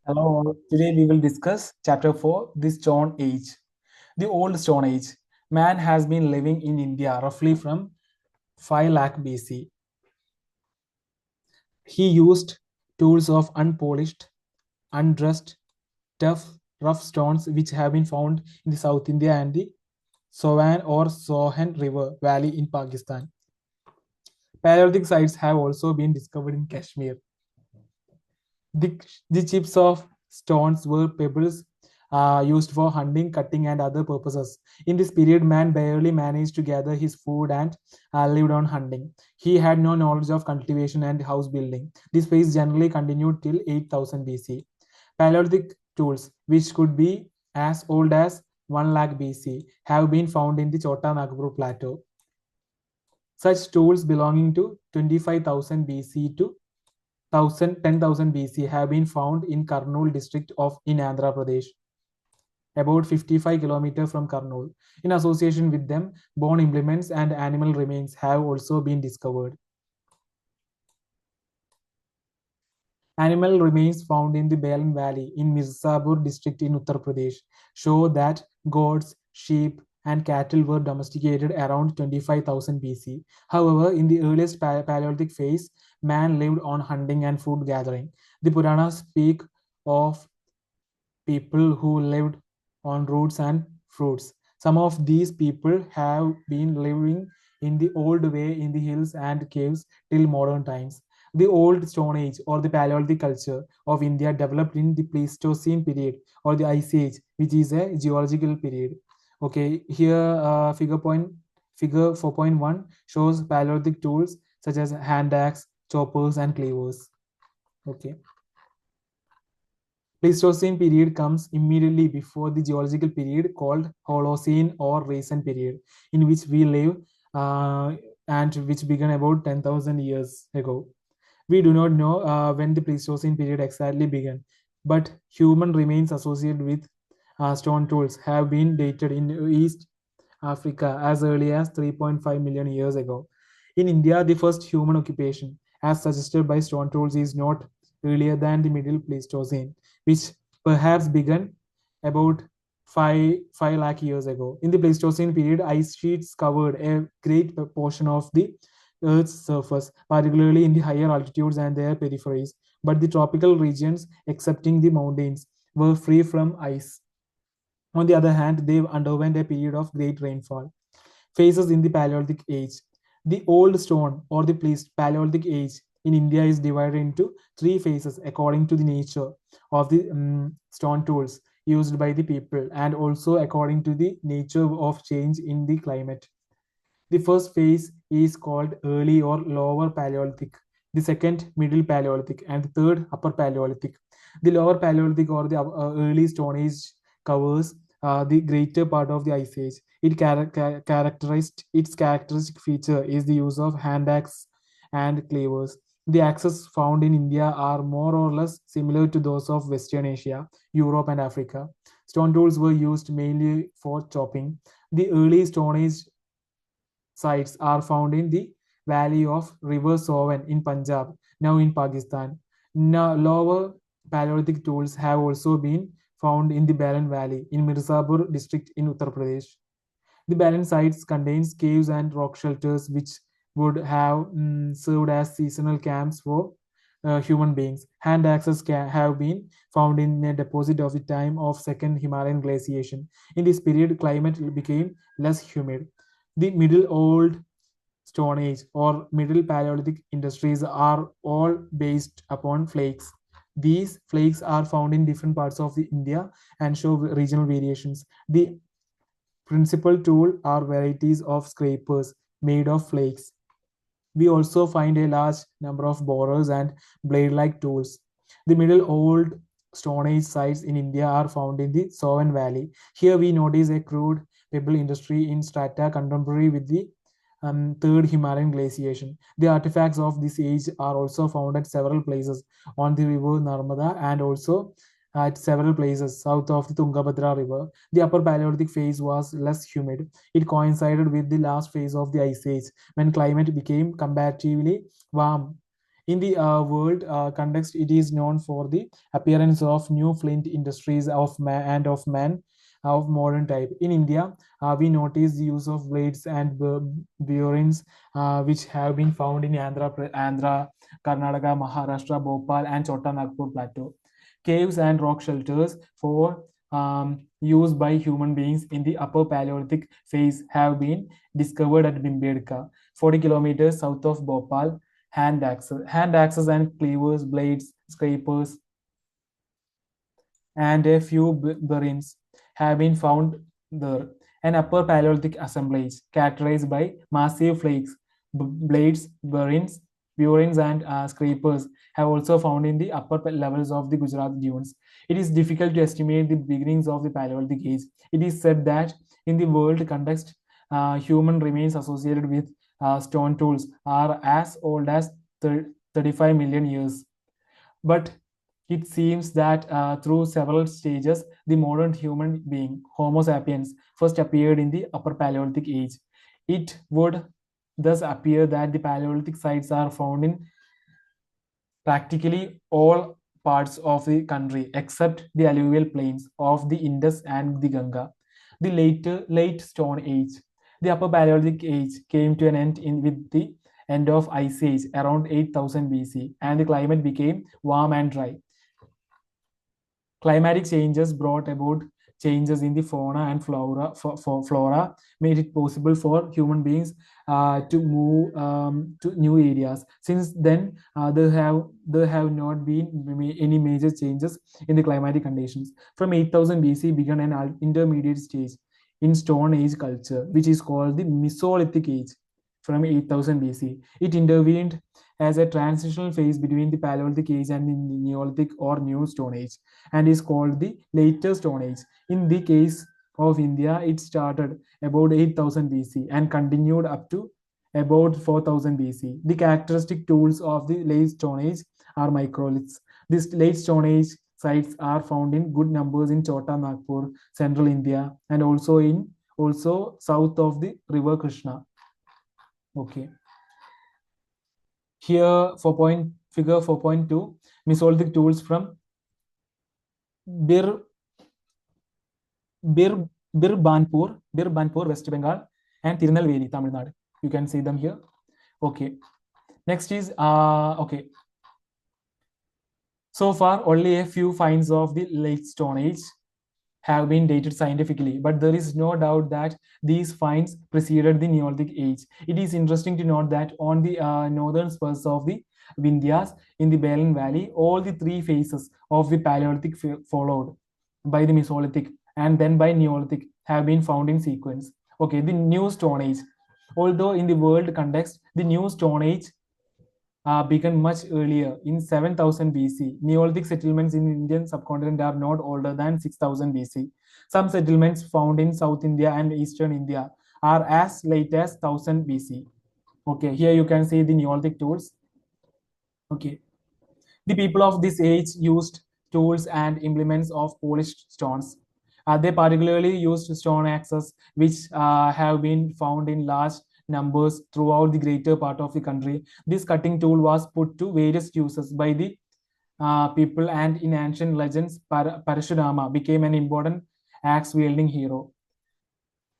Hello, today we will discuss chapter 4, the Stone Age. The Old Stone Age. Man has been living in India roughly from 5 lakh BC. He used tools of unpolished, undressed, tough, rough stones which have been found in the South India and the Sovan or Sohan River Valley in Pakistan. Paleolithic sites have also been discovered in Kashmir. The, the chips of stones were pebbles used for hunting, cutting, and other purposes. In this period, man barely managed to gather his food and lived on hunting. He had no knowledge of cultivation and house building. This phase generally continued till 8000 BC. Paleolithic tools, which could be as old as 1 lakh BC, have been found in the Chota Nagpur plateau. Such tools belonging to 25,000 BC to 10,000 BC have been found in Kurnool district of in Andhra Pradesh, about 55 kilometers from Kurnool. In association with them, bone implements and animal remains have also been discovered. Animal remains found in the Balan Valley in Mirzapur district in Uttar Pradesh show that goats, sheep, and cattle were domesticated around 25,000 BC. However, in the earliest Paleolithic phase, man lived on hunting and food gathering. The Puranas speak of people who lived on roots and fruits. Some of these people have been living in the old way in the hills and caves till modern times. The Old Stone Age or the Paleolithic culture of India developed in the Pleistocene period or the Ice Age, which is a geological period. Okay, here figure 4.1 shows Paleolithic tools such as hand axe, choppers, and cleavers. Okay. Pleistocene period comes immediately before the geological period called Holocene or recent period, in which we live uh, and which began about 10,000 years ago. We do not know when the Pleistocene period exactly began, but human remains associated with stone tools have been dated in East Africa as early as 3.5 million years ago. In India, the first human occupation, as suggested by stone tools, is not earlier than the Middle Pleistocene, which perhaps began about 5 lakh years ago. In the Pleistocene period, ice sheets covered a great portion of the Earth's surface, particularly in the higher altitudes and their peripheries. But the tropical regions, excepting the mountains, were free from ice. On the other hand, they underwent a period of great rainfall. Phases in the Paleolithic Age. The Old Stone or the Paleolithic Age in India is divided into three phases according to the nature of the stone tools used by the people and also according to the nature of change in the climate. The first phase is called early or lower Paleolithic, the second middle Paleolithic, and the third upper Paleolithic. The lower Paleolithic or the early Stone Age covers the greater part of the Ice Age. Its characteristic feature is the use of hand axe and cleavers. The axes found in India are more or less similar to those of Western Asia, Europe, and Africa. Stone tools were used mainly for chopping. The early Stone Age sites are found in the valley of River Sovan in Punjab, now in Pakistan. Now, lower Paleolithic tools have also been found in the Balan Valley in Mirzapur district in Uttar Pradesh. The Balan sites contains caves and rock shelters which would have served as seasonal camps for human beings. Hand axes have been found in a deposit of the time of second Himalayan glaciation. In this period, climate became less humid. The Middle Old Stone Age or Middle Paleolithic industries are all based upon flakes. These flakes are found in different parts of the India and show regional variations. The principal tool are varieties of scrapers made of flakes. We also find a large number of borers and blade-like tools. The Middle Old Stone Age sites in India are found in the Sovan Valley. Here we notice a crude pebble industry in strata contemporary with the third Himalayan glaciation. The artifacts of this age are also found at several places on the river Narmada and also at several places south of the Tungabhadra River. The upper Paleolithic phase was less humid. It coincided with the last phase of the Ice Age when climate became comparatively warm. In the world context, it is known for the appearance of new flint industries of man and of man of modern type. In India, we notice the use of blades and burins, which have been found in Andhra, Karnataka, Maharashtra, Bhopal, and Chota Nagpur plateau. Caves and rock shelters for used by human beings in the upper Paleolithic phase have been discovered at Bimbedka, 40 kilometers south of Bhopal. Hand axes and cleavers, blades, scrapers, and a few burins have been found there. An upper Paleolithic assemblage characterized by massive flakes, blades, burins, and scrapers have also found in the upper levels of the Gujarat dunes. It is difficult to estimate the beginnings of the Paleolithic age. It is said that in the world context, human remains associated with stone tools are as old as 35 million years. But it seems that through several stages, the modern human being, Homo sapiens, first appeared in the Upper Paleolithic age. It would thus appear that the Paleolithic sites are found in practically all parts of the country except the alluvial plains of the Indus and the Ganga. The late Stone Age. The Upper Paleolithic Age came to an end with the end of Ice Age around 8000 BC, and the climate became warm and dry. Climatic changes brought about changes in the fauna and flora, made it possible for human beings to move to new areas. Since then, there have not been any major changes in the climatic conditions. From 8000 BC began an intermediate stage in Stone Age culture, which is called the Mesolithic Age. From 8000 BC, it intervened as a transitional phase between the Paleolithic Age and the Neolithic or New Stone Age, and is called the Later Stone Age. In the case of India, it started about 8000 BC and continued up to about 4000 BC. The characteristic tools of the Late Stone Age are microliths. These Late Stone Age sites are found in good numbers in Chota Nagpur, central India, and also south of the river Krishna. Okay. Here, figure 4.2, Mesolithic tools from Bir Bir Birbanpur, West Bengal, and Tirunelveli, Tamil Nadu. You can see them here. Okay. Next is okay. So far, only a few finds of the late Stone Age have been dated scientifically, but there is no doubt that these finds preceded the Neolithic age. It is interesting to note that on the northern spurs of the Vindhyas in the Belen Valley, all the three phases of the Paleolithic followed by the Mesolithic and then by Neolithic have been found in sequence. Okay, the New Stone Age. Although in the world context, the New Stone Age began much earlier in 7000 BC. Neolithic settlements in the Indian subcontinent are not older than 6000 BC. Some settlements found in South India and Eastern India are as late as 1000 BC. Okay, here you can see the Neolithic tools. Okay, the people of this age used tools and implements of polished stones. They particularly used stone axes, which have been found in large numbers throughout the greater part of the country. This cutting tool was put to various uses by the people, and in ancient legends, Parashurama became an important axe wielding hero.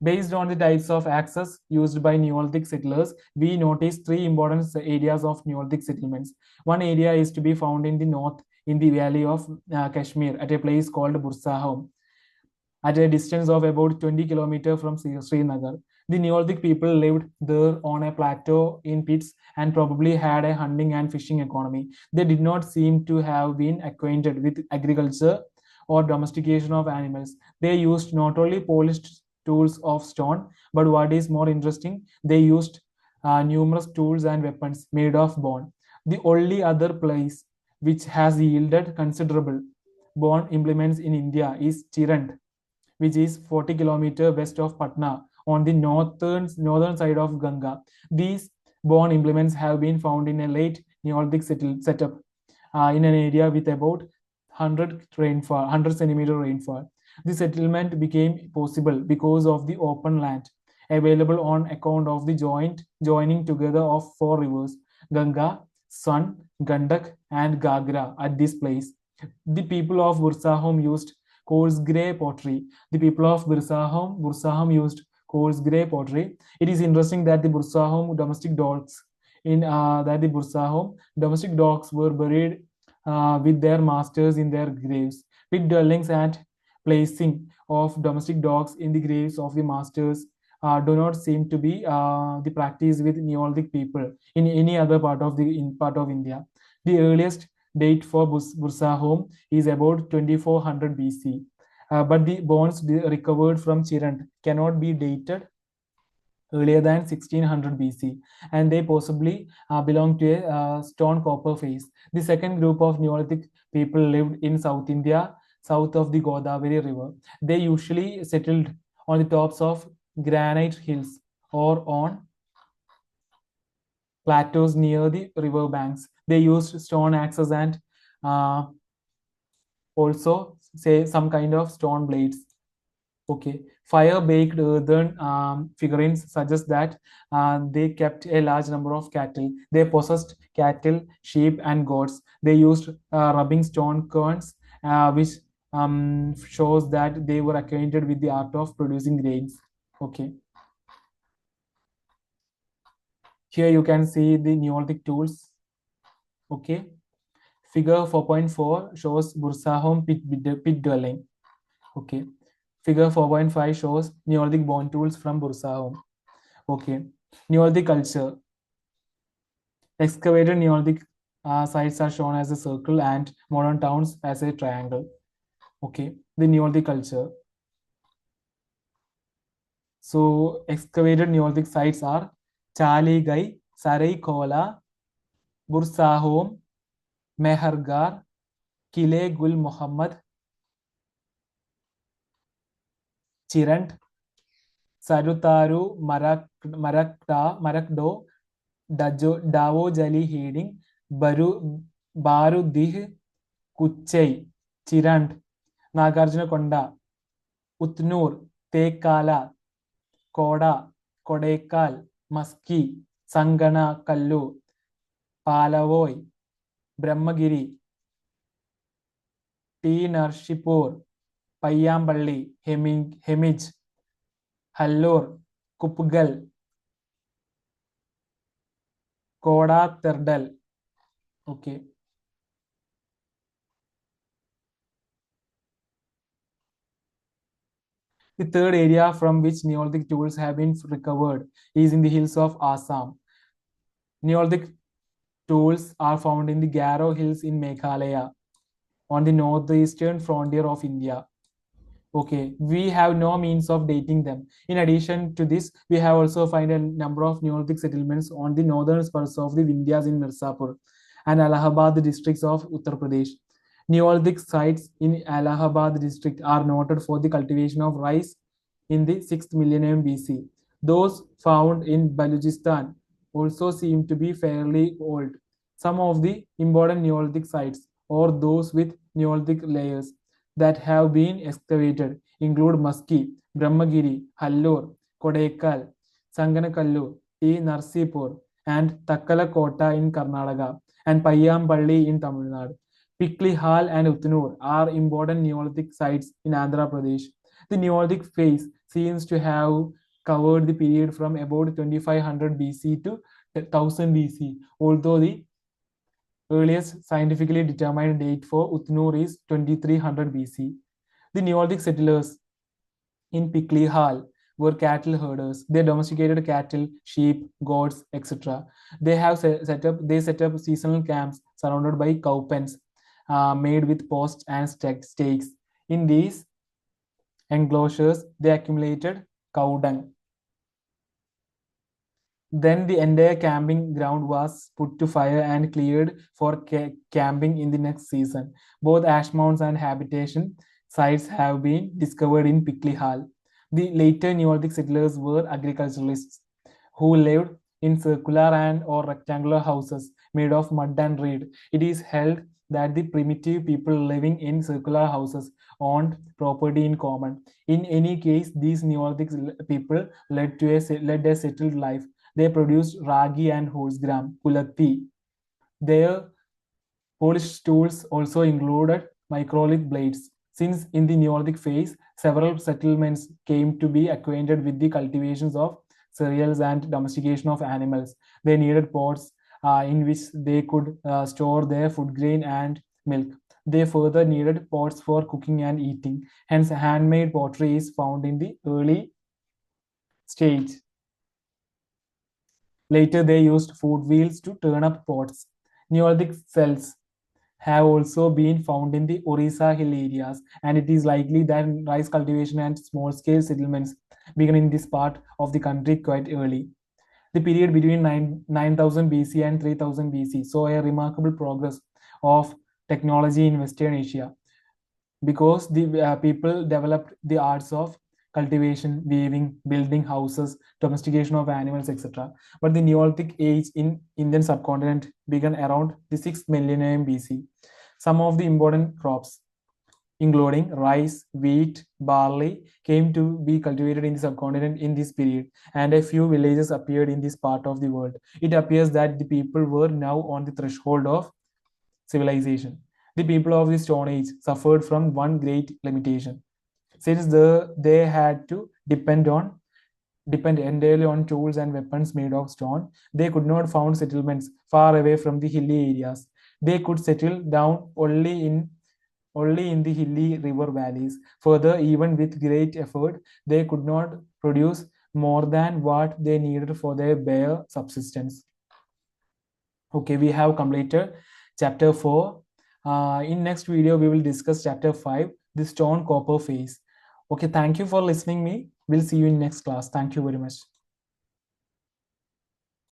Based on the types of axes used by Neolithic settlers, we notice three important areas of Neolithic settlements. One area is to be found in the north, in the valley of Kashmir, at a place called Bursahom, at a distance of about 20 kilometers from Srinagar. The Neolithic people lived there on a plateau in pits and probably had a hunting and fishing economy. They did not seem to have been acquainted with agriculture or domestication of animals. They used not only polished tools of stone, but what is more interesting, they used numerous tools and weapons made of bone. The only other place which has yielded considerable bone implements in India is Chirand, which is 40 kilometers west of Patna on the northern side of Ganga. These bone implements have been found in a late Neolithic setup in an area with about 100 centimeter rainfall. The settlement became possible because of the open land available on account of the joining together of four rivers: Ganga, Son, Gandak, and Gagra at this place. The people of Bursahom used coarse grey pottery. The people of Bursahom used coarse grey pottery. It is interesting that the Bursahom domestic dogs domestic dogs were buried with their masters in their graves. Pit dwellings and placing of domestic dogs in the graves of the masters do not seem to be the practice with Neolithic people in any other part of India. The earliest date for Bursahom is about 2400 BC, but the bones recovered from Chirant cannot be dated earlier than 1600 BC, and they possibly belong to a stone copper phase. The second group of Neolithic people lived in South India, south of the Godavari River. They usually settled on the tops of granite hills or on plateaus near the river banks. They used stone axes and uh, also say some kind of stone blades. Okay, fire baked earthen figurines suggest that they kept a large number of cattle. They possessed cattle, sheep, and goats. They used rubbing stone curns, which shows that they were acquainted with the art of producing grains. Okay, here you can see the Neolithic tools. Okay, figure 4.4 shows Bursahom pit dwelling. Okay, figure 4.5 shows Neolithic bone tools from Bursahom. Okay, Neolithic culture. Excavated Neolithic sites are shown as a circle and modern towns as a triangle. Okay, the Neolithic culture. So, excavated Neolithic sites are Chaligai, Saraikola, Bursahom, Mehergar, Kile Gul Muhammad, Chirant, Sarutaru, Marakdo, Davo Jali Heading, Barudih, Kuchai, Chirant, Nagarjuna Konda, Utnur, Tekala, Koda, Kodekal, Maski, Sangana Kallu, Palavoy, Brahmagiri, T. Narshipur, Payyamballi, Hemij, Hallur, Kupgal, Koda Terdal. Okay. The third area from which Neolithic tools have been recovered is in the hills of Assam. Neolithic tools are found in the Garo Hills in Meghalaya on the northeastern frontier of India. Okay, we have no means of dating them. In addition to this, we have also find a number of Neolithic settlements on the northern spurs of the Vindhyas in Mirzapur and Allahabad districts of Uttar Pradesh. Neolithic sites in Allahabad district are noted for the cultivation of rice in the 6th millennium BC. Those found in Balochistan also seem to be fairly old. Some of the important Neolithic sites, or those with Neolithic layers, that have been excavated include Maski, Brahmagiri, Hallur, Kodekal, Sanganakallu, T. Narsipur, and Takkalakota in Karnataka, and Payyamballi in Tamil Nadu. Pikli Hall and Utnur are important Neolithic sites in Andhra Pradesh. The Neolithic phase seems to have covered the period from about 2500 BC to 1000 BC, although the earliest scientifically determined date for Utnur is 2300 BC. The Neolithic settlers in Pikli Hall were cattle herders. They domesticated cattle, sheep, goats, etc. They set up seasonal camps surrounded by cow pens made with posts and stakes. In these enclosures, they accumulated cow dung. Then the entire camping ground was put to fire and cleared for camping in the next season. Both ash mounds and habitation sites have been discovered in Pikli Hall. The later Neolithic settlers were agriculturalists who lived in circular and or rectangular houses made of mud and reed. It is held that the primitive people living in circular houses owned property in common. In any case, these Neolithic people led a settled life. They produced ragi and horse gram, kulatti. Their Polished tools also included microlith blades. Since in the Neolithic phase, several settlements came to be acquainted with the cultivations of cereals and domestication of animals. They needed pots in which they could store their food grain and milk. They further needed pots for cooking and eating. Hence, handmade pottery is found in the early stage. Later, they used food wheels to turn up pots. Neolithic cells have also been found in the Orissa hill areas, and it is likely that rice cultivation and small scale settlements began in this part of the country quite early. The period between 9000 BC and 3000 BC saw a remarkable progress of technology in Western Asia because the people developed the arts of cultivation, weaving, building houses, domestication of animals, etc. But the Neolithic age in Indian subcontinent began around the 6th millennium BC. Some of the important crops, including rice, wheat, barley, came to be cultivated in the subcontinent in this period, and a few villages appeared in this part of the world. It appears that the people were now on the threshold of civilization. The people of the Stone Age suffered from one great limitation. Since they had to depend entirely on tools and weapons made of stone, they could not found settlements far away from the hilly areas. They could settle down only in the hilly river valleys. Further, even with great effort, they could not produce more than what they needed for their bare subsistence. Okay, we have completed chapter 4. In next video, we will discuss chapter 5, the stone copper phase. Okay, thank you for listening me. We'll see you in next class. Thank you very much.